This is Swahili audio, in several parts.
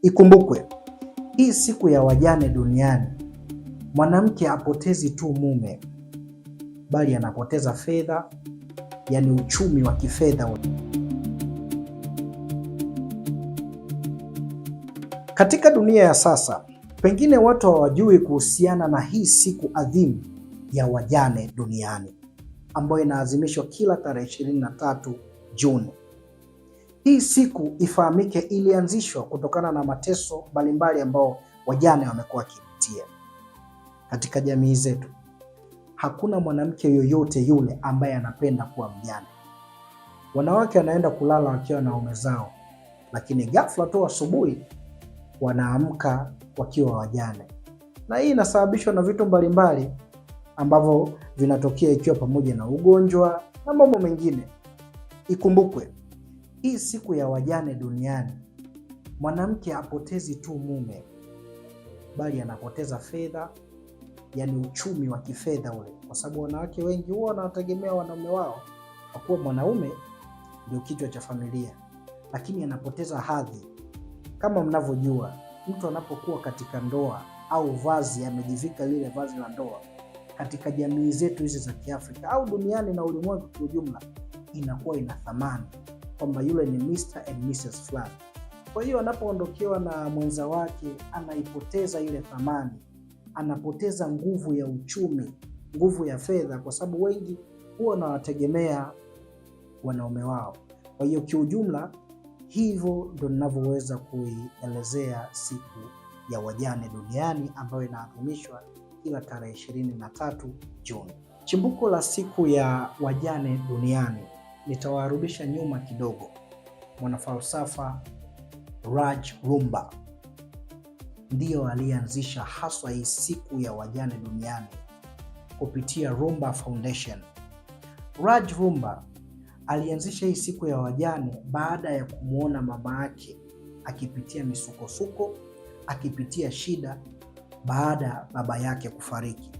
Ikumbukwe, hii siku ya wajane duniani, mwanamke hapotezi tu mume, bali anapoteza fedha, yani uchumi wa kifedha. Katika dunia ya sasa, pengine watu hawajui kuhusiana na hii siku adhimu ya wajane duniani ambayo inaadhimishwa kila tarehe 23 Juni. Hii siku ifahamike, ilianzishwa kutokana na mateso mbalimbali ambao wajane wamekuwa wakipitia. Katika jamii zetu, hakuna mwanamke yoyote yule ambaye anapenda kuwa mjane. Wanawake wanaenda kulala wakiwa na waume zao, lakini ghafla tu asubuhi wanaamka wakiwa wajane. Na hii inasababishwa na vitu mbalimbali ambavyo vinatokea, ikiwa pamoja na ugonjwa na mambo mengine. Ikumbukwe, hii siku ya wajane duniani, mwanamke hapotezi tu mume, bali anapoteza fedha, yani uchumi wa kifedha ule, kwa sababu wanawake wengi huwa wanategemea wanaume wao kwa kuwa mwanaume ndio kichwa cha familia, lakini anapoteza hadhi. Kama mnavyojua, mtu anapokuwa katika ndoa au vazi amejivika lile vazi la ndoa, katika jamii zetu hizi za Kiafrika au duniani na ulimwengu kwa ujumla, inakuwa ina thamani kwamba yule ni Mr. and Mrs. fulani. Kwa hiyo anapoondokewa na mwenza wake, anaipoteza ile thamani, anapoteza nguvu ya uchumi, nguvu ya fedha, kwa sababu wengi huwa wanawategemea wanaume wao. Kwa hiyo kiujumla, hivyo ndio ninavyoweza kuielezea siku ya wajane duniani ambayo inaadhimishwa kila tarehe 23 Juni. Chimbuko la siku ya wajane duniani nitawarudisha nyuma kidogo. Mwanafalsafa Raj Rumba ndiyo alianzisha haswa hii siku ya wajane duniani kupitia Rumba Foundation. Raj Rumba alianzisha hii siku ya wajane baada ya kumwona mama yake akipitia misukosuko, akipitia shida baada ya baba yake kufariki.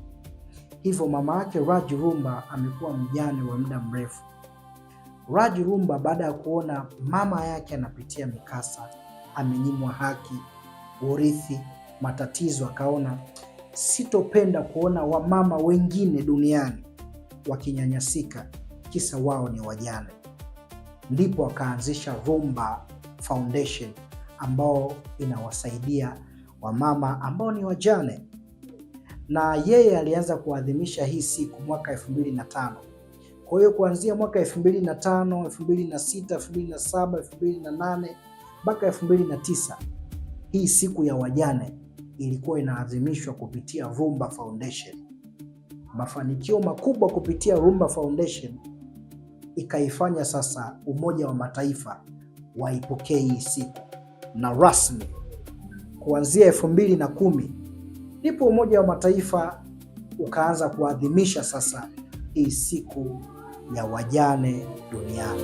Hivyo mama yake Raj Rumba amekuwa mjane wa muda mrefu. Raj Rumba baada ya kuona mama yake anapitia mikasa, amenyimwa haki, urithi, matatizo, akaona sitopenda kuona wamama wengine duniani wakinyanyasika kisa wao ni wajane. Ndipo akaanzisha Rumba Foundation ambao inawasaidia wamama ambao ni wajane. Na yeye alianza kuadhimisha hii siku mwaka 2005. Kwa hiyo kuanzia mwaka 2005, 2006, 2007, 2008 mpaka 2009, hii siku ya wajane ilikuwa inaadhimishwa kupitia Rumba Foundation. Mafanikio makubwa kupitia Rumba Foundation ikaifanya sasa Umoja wa Mataifa waipokee hii siku, na rasmi kuanzia 2010 ndipo Umoja wa Mataifa ukaanza kuadhimisha sasa hii siku ya wajane duniani.